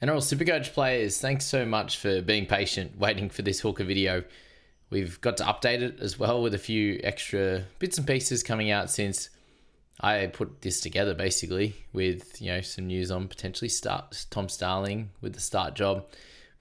NRL SuperCoach players, thanks so much for being patient, waiting for this hooker video. We've got to update it as well with a few extra bits and pieces coming out since I put this together, basically, with some news on potentially Tom Starling with the start job.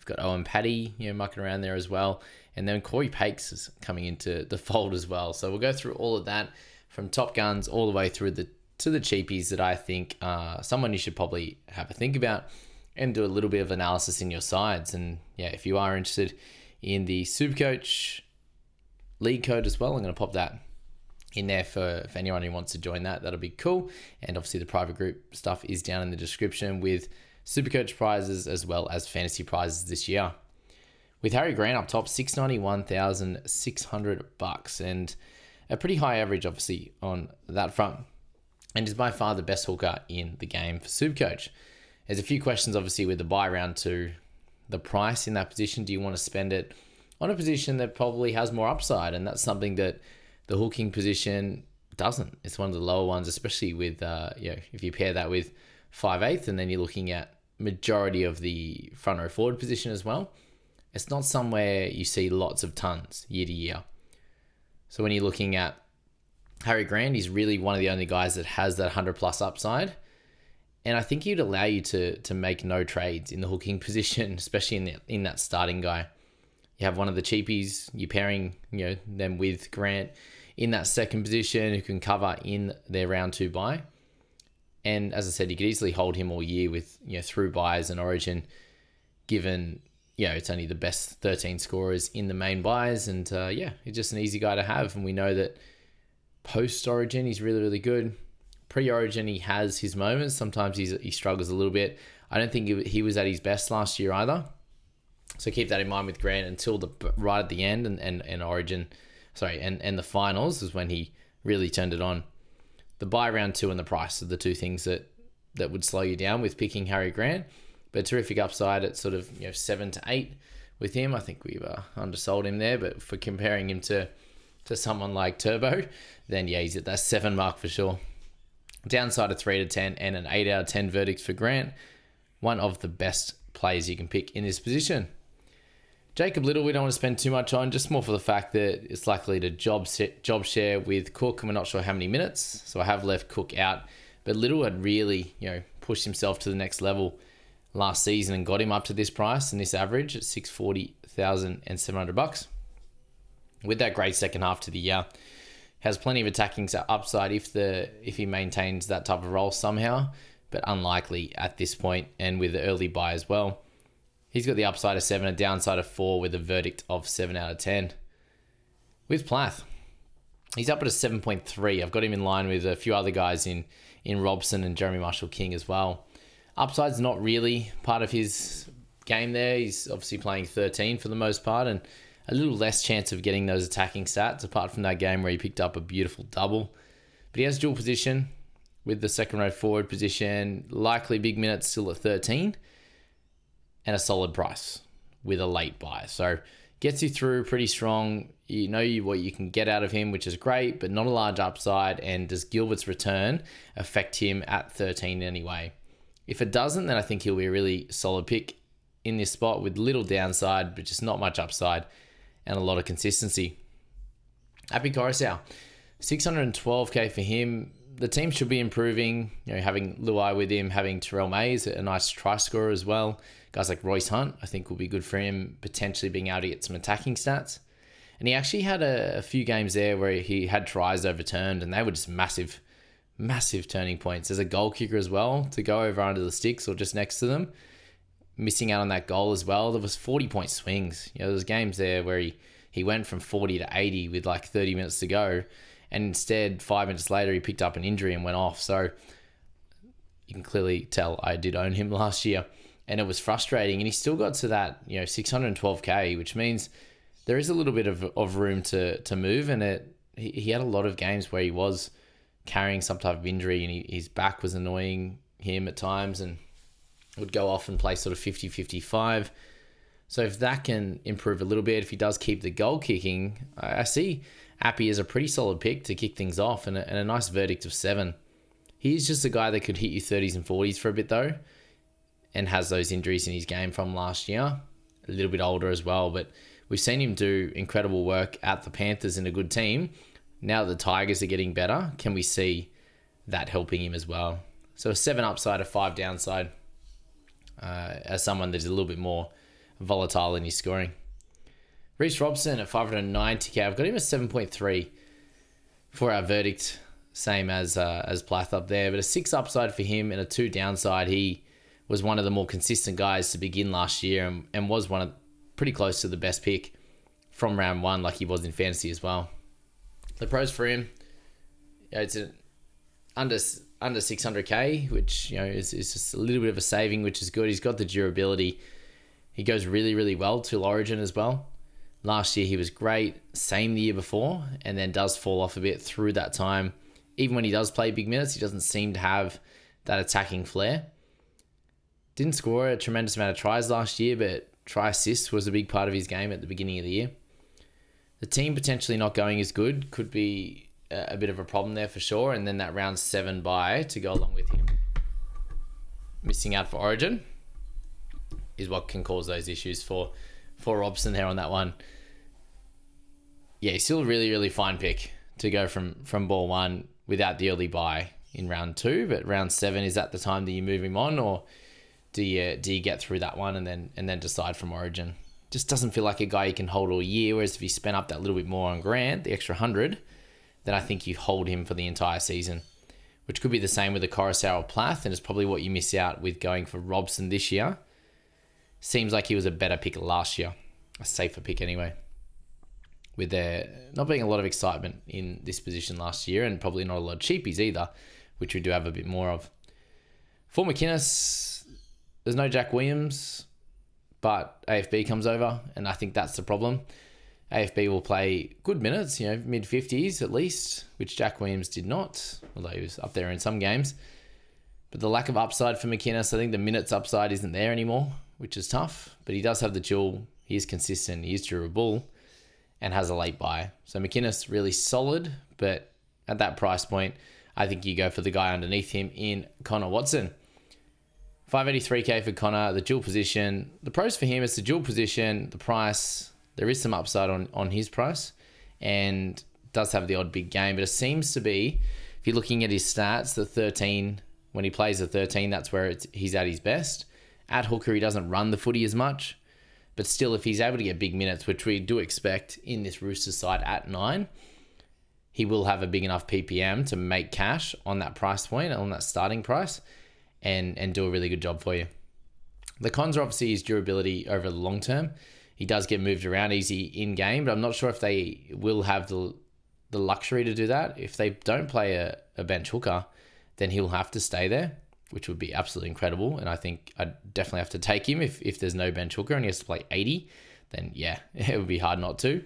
We've got Owen Paddy, mucking around there as well. And then Corey Pakes is coming into the fold as well. So we'll go through all of that from Top Guns all the way through to the cheapies that I think are someone you should probably have a think about and do a little bit of analysis in your sides. And yeah, if you are interested in the SuperCoach league code as well, I'm going to pop that in there for anyone who wants to join that. That'll be cool. And obviously the private group stuff is down in the description with SuperCoach prizes as well as fantasy prizes this year. With Harry Grant up top, $691,600 and a pretty high average, obviously, on that front. And is by far the best hooker in the game for SuperCoach. There's a few questions, obviously, with the buy round to the price in that position. Do you want to spend it on a position that probably has more upside? And that's something that the hooking position doesn't. It's one of the lower ones, especially with, if you pair that with 5/8, and then you're looking at majority of the front row forward position as well. It's not somewhere you see lots of tons year to year. So when you're looking at Harry Grant, he's really one of the only guys that has that 100 plus upside. And I think he'd allow you to make no trades in the hooking position, especially in that starting guy. You have one of the cheapies, you're pairing them with Grant in that second position who can cover in their round 2 bye. And as I said, you could easily hold him all year with through buys and Origin, given it's only the best 13 scorers in the main buys. And he's just an easy guy to have. And we know that post-Origin, he's really, really good. Pre-Origin, he has his moments. Sometimes he struggles a little bit. I don't think he was at his best last year either. So keep that in mind with Grant until right at the end and Origin, and the finals is when he really turned it on. The buy round 2 and the price are the two things that would slow you down with picking Harry Grant. But terrific upside at sort of 7 to 8 with him. I think we've undersold him there, but for comparing him to someone like Turbo, then he's at that 7 mark for sure. Downside of 3 to 10 and an 8 out of 10 verdict for Grant. One of the best players you can pick in this position. Jacob Little, we don't want to spend too much on, just more for the fact that it's likely to job share with Cook, and we're not sure how many minutes. So I have left Cook out. But Little had really, pushed himself to the next level last season and got him up to this price and this average at $640,700. With that great second half to the year, has plenty of attacking upside if he maintains that type of role somehow, but unlikely at this point, and with the early buy as well. He's got the upside of 7, a downside of 4 with a verdict of 7 out of 10. With Plath, he's up at a 7.3. I've got him in line with a few other guys in Robson and Jeremy Marshall-King as well. Upside's not really part of his game there. He's obviously playing 13 for the most part and a little less chance of getting those attacking stats apart from that game where he picked up a beautiful double. But he has dual position with the second row forward position, likely big minutes still at 13 and a solid price with a late buy. So gets you through pretty strong. You know what you can get out of him, which is great, but not a large upside. And does Gilbert's return affect him at 13 anyway? If it doesn't, then I think he'll be a really solid pick in this spot with little downside, but just not much upside and a lot of consistency. Happy Koroisau, $612K for him. The team should be improving, having Luai with him, having Terrell Mays, a nice try scorer as well. Guys like Royce Hunt, I think will be good for him, potentially being able to get some attacking stats. And he actually had a few games there where he had tries overturned and they were just massive turning points. There's a goal kicker as well to go over under the sticks or just next to them. Missing out on that goal as well. There was 40-point swings. There's games there where he went from 40 to 80 with like 30 minutes to go. And instead, 5 minutes later, he picked up an injury and went off. So you can clearly tell I did own him last year. And it was frustrating. And he still got to that, $612K, which means there is a little bit of room to move. And he had a lot of games where he was carrying some type of injury and his back was annoying him at times and would go off and play sort of 50-55. So if that can improve a little bit, if he does keep the goal kicking, I see Appy as a pretty solid pick to kick things off and a nice verdict of 7. He's just a guy that could hit you 30s and 40s for a bit though. and has those injuries in his game from last year. A little bit older as well, but we've seen him do incredible work at the Panthers in a good team. Now that the Tigers are getting better, can we see that helping him as well? So a 7 upside, a 5 downside, as someone that's a little bit more volatile in his scoring. Reece Robson at 590k. I've got him at 7.3 for our verdict, same as Plath up there, but a 6 upside for him and a 2 downside. He was one of the more consistent guys to begin last year and was pretty close to the best pick from round 1, like he was in fantasy as well. The pros for him, it's under 600k, which is just a little bit of a saving, which is good. He's got the durability. He goes really, really well to Origin as well. Last year he was great, same the year before, and then does fall off a bit through that time. Even when he does play big minutes, he doesn't seem to have that attacking flair. Didn't score a tremendous amount of tries last year, but try assist was a big part of his game at the beginning of the year. The team potentially not going as good could be a bit of a problem there for sure, and then that round 7 bye to go along with him missing out for Origin is what can cause those issues for Robson there on that one. Yeah, he's still a really, really fine pick to go from ball 1 without the early bye in round 2, but round 7, is that the time that you move him on, or do you get through that one and then decide from Origin? Just doesn't feel like a guy you can hold all year, whereas if you spend up that little bit more on Grant, the extra 100, then I think you hold him for the entire season, which could be the same with the Koroisau or Plath, and it's probably what you miss out with going for Robson this year. Seems like he was a better pick last year, a safer pick anyway, with there not being a lot of excitement in this position last year, and probably not a lot of cheapies either, which we do have a bit more of. For McInnes, there's no Jack Williams, but AFB comes over, and I think that's the problem. AFB will play good minutes, mid-50s at least, which Jack Williams did not, although he was up there in some games. But the lack of upside for McInnes, I think the minutes upside isn't there anymore, which is tough. But he does have the duel. He is consistent. He is durable and has a late buy. So McInnes really solid, but at that price point, I think you go for the guy underneath him in Connor Watson. 583k for Connor, the dual position. The pros for him is the dual position, the price. There is some upside on his price and does have the odd big game, but it seems to be, if you're looking at his stats, the 13, when he plays the 13, that's where he's at his best. At hooker, he doesn't run the footy as much, but still, if he's able to get big minutes, which we do expect in this Roosters side at 9, he will have a big enough PPM to make cash on that price point, on that starting price, and do a really good job for you. The cons are obviously his durability over the long term. He does get moved around easy in game, but I'm not sure if they will have the luxury to do that. If they don't play a bench hooker, then he'll have to stay there, which would be absolutely incredible. And I think I'd definitely have to take him if there's no bench hooker and he has to play 80, then yeah, it would be hard not to.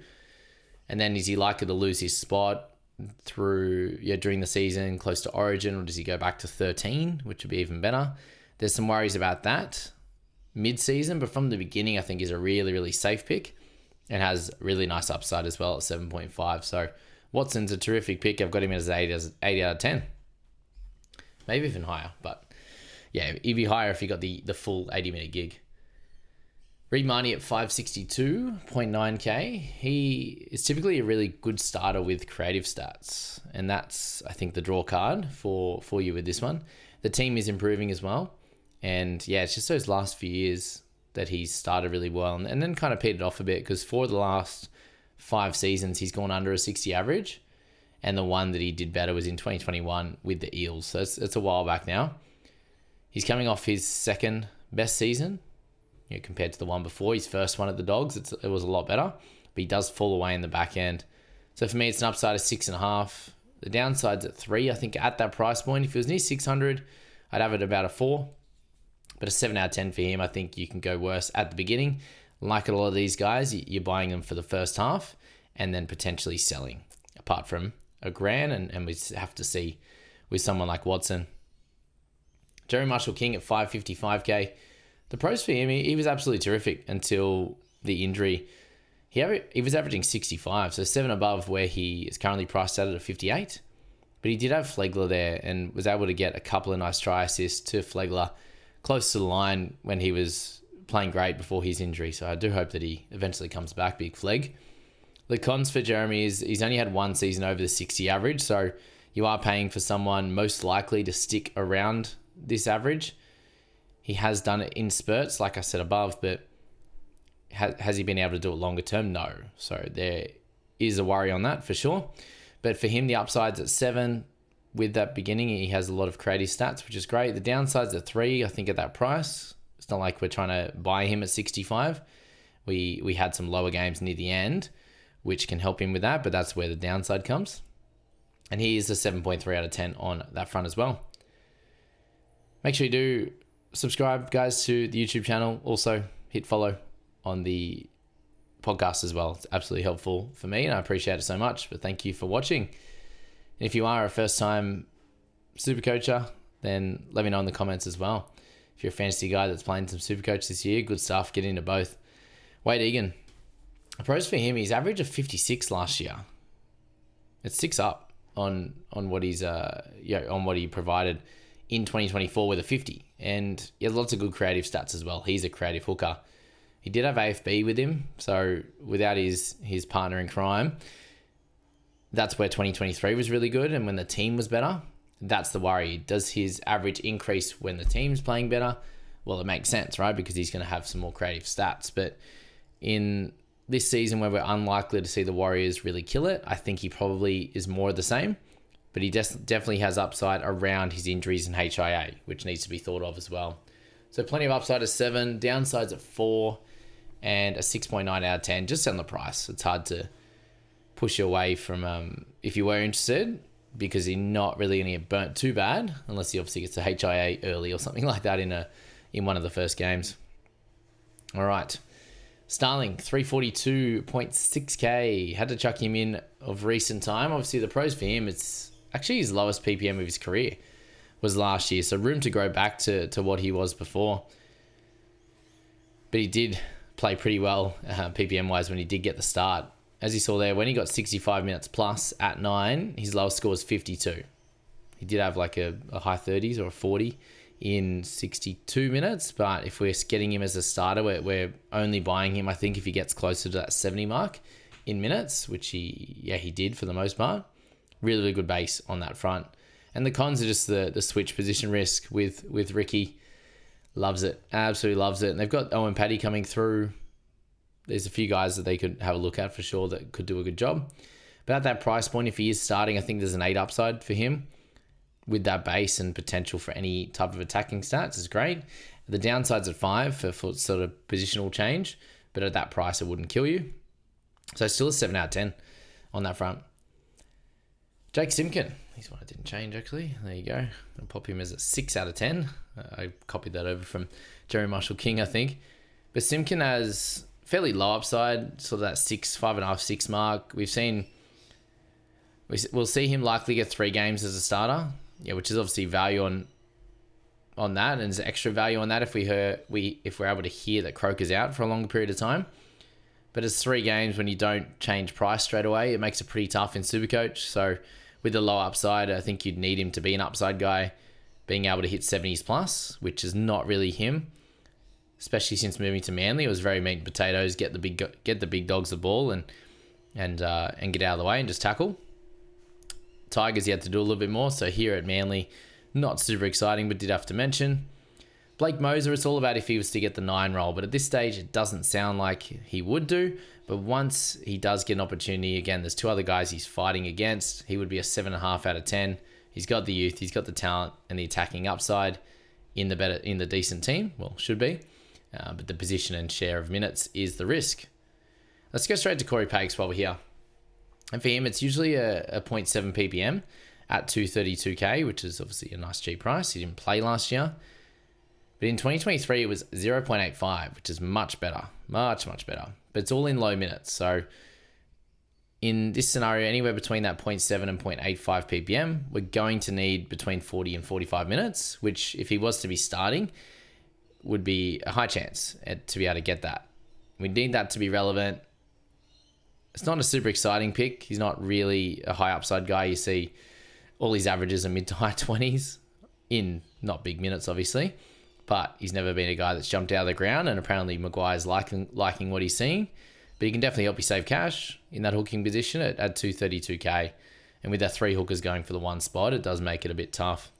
And then is he likely to lose his spot during the season close to Origin, or does he go back to 13, which would be even better? There's some worries about that mid-season, but from the beginning, I think is a really, really safe pick and has really nice upside as well at 7.5. So Watson's a terrific pick. I've got him as 8 out of 10. Maybe even higher, but yeah, he'd be higher if he got the full 80-minute gig. Reed Mahoney at 562.9k. He is typically a really good starter with creative stats, and that's, I think, the draw card for you with this one. The team is improving as well, and yeah, it's just those last few years that he's started really well and then kind of petered off a bit, because for the last 5 seasons, he's gone under a 60 average, and the one that he did better was in 2021 with the Eels. So it's a while back now. He's coming off his second best season, compared to the one before. His first one at the Dogs, it was a lot better, but he does fall away in the back end. So for me, it's an upside of 6.5. The downside's at 3. I think at that price point, if it was near 600, I'd have it about a 4. But a 7 out of 10 for him, I think you can go worse at the beginning. Like a lot of these guys, you're buying them for the first half and then potentially selling, apart from a Grant, and we have to see with someone like Watson. Jerry Marshall-King at 555k. The pros for him, he was absolutely terrific until the injury. He was averaging 65, so 7 above where he is currently priced at 58. But he did have Flegler there and was able to get a couple of nice try assists to Flegler close to the line when he was playing great before his injury. So I do hope that he eventually comes back, big flag. The cons for Jeremy is he's only had one season over the 60 average. So you are paying for someone most likely to stick around this average. He has done it in spurts, like I said above, but has he been able to do it longer term? No. So there is a worry on that for sure. But for him, the upside's at 7. With that beginning, he has a lot of creative stats, which is great. The downside's at 3, I think, at that price. It's not like we're trying to buy him at 65. We had some lower games near the end, which can help him with that, but that's where the downside comes. And he is a 7.3 out of 10 on that front as well. Make sure you do subscribe, guys, to the YouTube channel. Also, hit follow on the podcast as well. It's absolutely helpful for me, and I appreciate it so much. But thank you for watching. And if you are a first-time Supercoacher, then let me know in the comments as well. If you're a fantasy guy that's playing some Supercoach this year, good stuff. Get into both. Wade Egan. The pros for him, he's average of 56 last year. It's 6 up on what he's on what he provided in 2024 with a 50. And he has lots of good creative stats as well. He's a creative hooker. He did have AFB with him, so without his partner in crime, that's where 2023 was really good. And when the team was better, that's the worry. Does his average increase when the team's playing better? Well, it makes sense, right? Because he's going to have some more creative stats. But in this season where we're unlikely to see the Warriors really kill it, I think he probably is more of the same. But he definitely has upside around his injuries in HIA, which needs to be thought of as well. So plenty of upside at 7, downsides at 4, and a 6.9 out of 10 just on the price. It's hard to push you away from if you were interested, because you're not really going to get burnt too bad unless he obviously gets a HIA early or something like that in one of the first games. All right. Starling, 342.6k. Had to chuck him in of recent time. Obviously, the pros for him, it's actually his lowest PPM of his career was last year. So room to grow back to what he was before. But he did play pretty well PPM-wise when he did get the start. As you saw there, when he got 65 minutes plus at 9, his lowest score was 52. He did have like a high 30s or a 40 in 62 minutes. But if we're getting him as a starter, we're only buying him, I think, if he gets closer to that 70 mark in minutes, which he did for the most part. Really, really good base on that front. And the cons are just the switch position risk with Ricky. Loves it. Absolutely loves it. And they've got Owen Paddy coming through. There's a few guys that they could have a look at for sure that could do a good job. But at that price point, if he is starting, I think there's an 8 upside for him with that base and potential for any type of attacking stats is great. The downside's at 5 for sort of positional change, but at that price, it wouldn't kill you. So still a 7 out of 10 on that front. Jake Simkin. He's one I didn't change, actually. There you go. I'll pop him as a 6 out of 10. I copied that over from Jerry Marshall King, I think. But Simkin has fairly low upside, sort of that 5.5, 6 mark. We'll see him likely get 3 games as a starter, which is obviously value on that, and there's extra value on that if we're able to hear that Croker's out for a longer period of time. But it's 3 games when you don't change price straight away. It makes it pretty tough in Supercoach. So with the low upside, I think you'd need him to be an upside guy, being able to hit 70s plus, which is not really him. Especially since moving to Manly, it was very meat and potatoes. Get the big dogs the ball and get out of the way and just tackle. Tigers, he had to do a little bit more. So here at Manly, not super exciting, but did have to mention Blake Moser. It's all about if he was to get the 9 role, but at this stage, it doesn't sound like he would do. But once he does get an opportunity, again, there's 2 other guys he's fighting against. He would be a 7.5 out of 10. He's got the youth, he's got the talent, and the attacking upside in the decent team. Well, should be. But the position and share of minutes is the risk. Let's go straight to Corey Pakes while we're here. And for him, it's usually a 0.7 ppm at 232k, which is obviously a nice cheap price. He didn't play last year. But in 2023, it was 0.85, which is much better. Much, much better. But it's all in low minutes. So in this scenario, anywhere between that 0.7 and 0.85 ppm, we're going to need between 40 and 45 minutes, which if he was to be starting, would be a high chance to be able to get that. We need that to be relevant. It's not a super exciting pick. He's not really a high upside guy. You see all his averages are mid to high 20s in not big minutes, obviously. but he's never been a guy that's jumped out of the ground, and apparently Maguire's liking what he's seeing. But he can definitely help you save cash in that hooking position at 232k. And with that 3 hookers going for the 1 spot, it does make it a bit tough.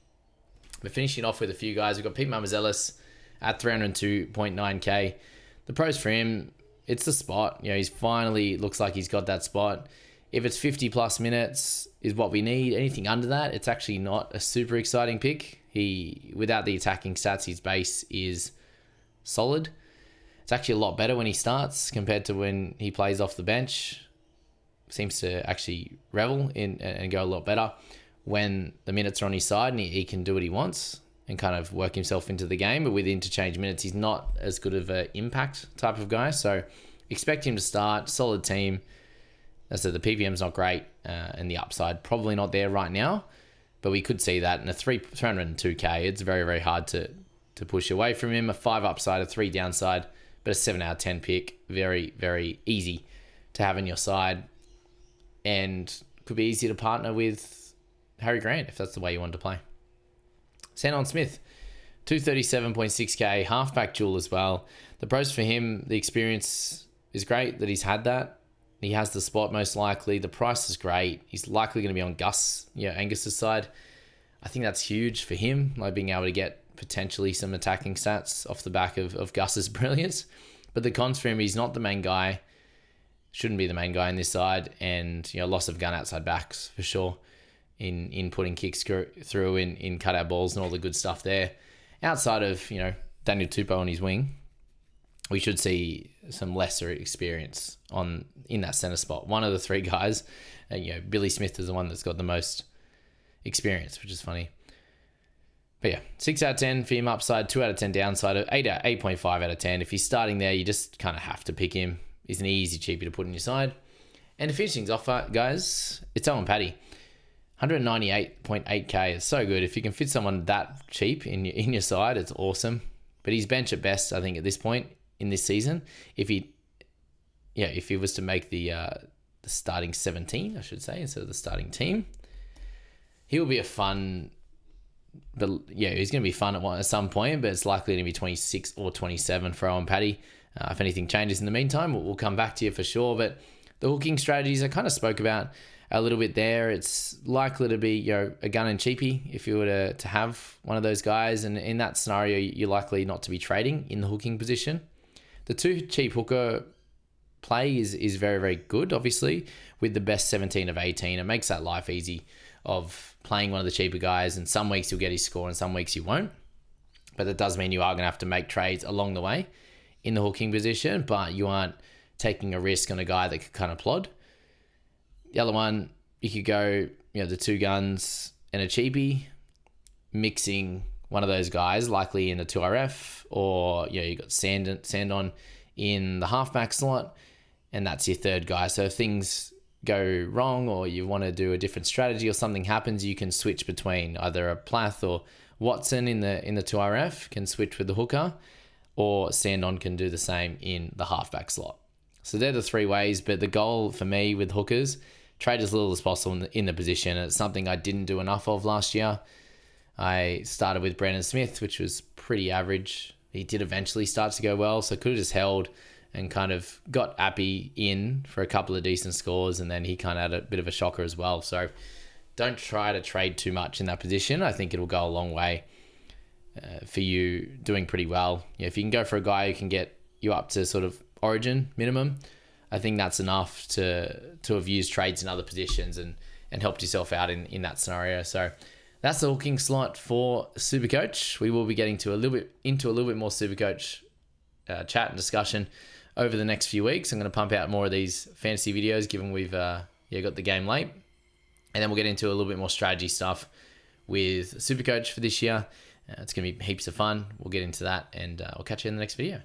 But finishing off with a few guys, we've got Pete Mamazelis at 302.9k. The pros for him, it's the spot. He's finally looks like he's got that spot. If it's 50 plus minutes is what we need. Anything under that, it's actually not a super exciting pick. Without the attacking stats, his base is solid. It's actually a lot better when he starts compared to when he plays off the bench. Seems to actually revel in and go a lot better when the minutes are on his side and he can do what he wants and kind of work himself into the game. But with interchange minutes, he's not as good of an impact type of guy. So expect him to start. Solid team. As I said, the PPM's not great and the upside probably not there right now. But we could see that in a 302k. It's very, very hard to push away from him. A 5 upside, a 3 downside, but a 7 out of 10 pick. Very, very easy to have in your side. And could be easy to partner with Harry Grant if that's the way you want to play. Sandon Smith, 237.6k, halfback duel as well. The pros for him, the experience is great that he's had that. He has the spot most likely. The price is great. He's likely going to be on Angus's side. I think that's huge for him, like being able to get potentially some attacking stats off the back of Gus's brilliance. But the cons for him, he's not the main guy. Shouldn't be the main guy on this side. And, loss of gun outside backs for sure in putting kicks through, in cutout balls and all the good stuff there. Outside of, Daniel Tupou on his wing, we should see some lesser experience in that center spot. One of the 3 guys, Billy Smith is the one that's got the most experience, which is funny. But yeah, 6 out of 10 for him upside, 2 out of 10 downside, 8.5 out of 10. If he's starting there, you just kind of have to pick him. He's an easy cheapie to put in your side. And to finish things off, guys, it's Owen Paddy. 198.8k is so good. If you can fit someone that cheap in your side, it's awesome. But he's bench at best, I think, at this point in this season. If he was to make the starting 17, I should say, instead of the starting team, he will be a fun. But he's going to be fun at some point. But it's likely to be 26 or 27 for Owen Paddy. If anything changes in the meantime, we'll come back to you for sure. But the hooking strategies I kind of spoke about a little bit there. It's likely to be a gun and cheapie if you were to have one of those guys. And in that scenario, you're likely not to be trading in the hooking position. The 2 cheap hooker play is very, very good, obviously, with the best 17 of 18. It makes that life easy of playing one of the cheaper guys. And some weeks you'll get his score and some weeks you won't. But that does mean you are going to have to make trades along the way in the hooking position, but you aren't taking a risk on a guy that could kind of plod. The other one, you could go, the 2 guns and a cheapie, mixing one of those guys, likely in the 2RF, or you got Sandon in the halfback slot, and that's your 3rd guy. So if things go wrong or you want to do a different strategy or something happens, you can switch between either a Plath or Watson in the 2RF can switch with the hooker, or Sandon can do the same in the halfback slot. So they're the 3 ways, but the goal for me with hookers, trade as little as possible in the position. And it's something I didn't do enough of last year. I started with Brandon Smith, which was pretty average. He did eventually start to go well, so could have just held and kind of got Appy in for a couple of decent scores, and then he kind of had a bit of a shocker as well. So don't try to trade too much in that position. I think it'll go a long way for you doing pretty well. If you can go for a guy who can get you up to sort of origin minimum, I think that's enough to have used trades in other positions and helped yourself out in that scenario. So that's the hooking slot for SuperCoach. We will be getting to a little bit more SuperCoach chat and discussion over the next few weeks. I'm going to pump out more of these fantasy videos, given we've got the game late, and then we'll get into a little bit more strategy stuff with SuperCoach for this year. It's going to be heaps of fun. We'll get into that, and I'll catch you in the next video.